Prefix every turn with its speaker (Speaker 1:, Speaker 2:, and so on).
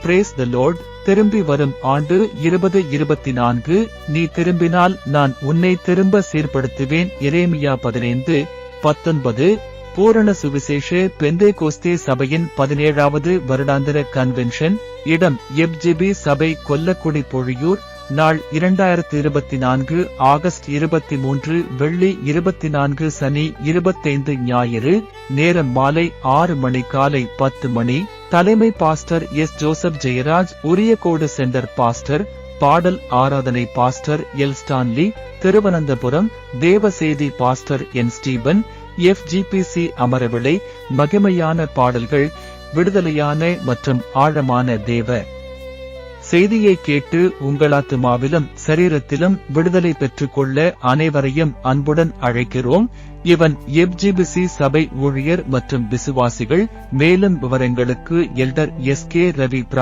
Speaker 1: Brace த Lord. திரும்பி வரும் ஆண்டு 2024. நீ திரும்பினால் நான் உன்னை திரும்ப சீர்படுத்துவேன். எரேமியா 15:19. பூரண சுவிசேஷ பெந்தேகோஸ்தே சபையின் 17வது வருடாந்திர கன்வென்ஷன். இடம் FGB சபை, கொல்லக்குடி, பொழியூர். நாள் 2024 ஆகஸ்ட் 23 வெள்ளி, 24 சனி, 25 ஞாயிறு. நேரம் மாலை 6 மணி, காலை 10 மணி. தலைமை pastor S. Joseph Jeyaraj. Uriyakode centre pastor. பாடல் ஆராதனை பாஸ்டர் எல். ஸ்டான்லி. திருவனந்தபுரம் தேவ செய்தி pastor N. Stephen. FGPC Amaravila. மகிமையான பாடல்கள், விடுதலையான மற்றும் ஆழமான தேவ செய்தியை கேட்டு உங்கள் ஆத்துமாவிலும் சரீரத்திலும் விடுதலை பெற்றுக்கொள்ள அனைவரையும் அன்புடன் அழைக்கிறோம். இவன் FGBC சபை ஊழியர் மற்றும் விசுவாசிகள். மேலும் விவரங்களுக்கு எல்டர் SK ரவி.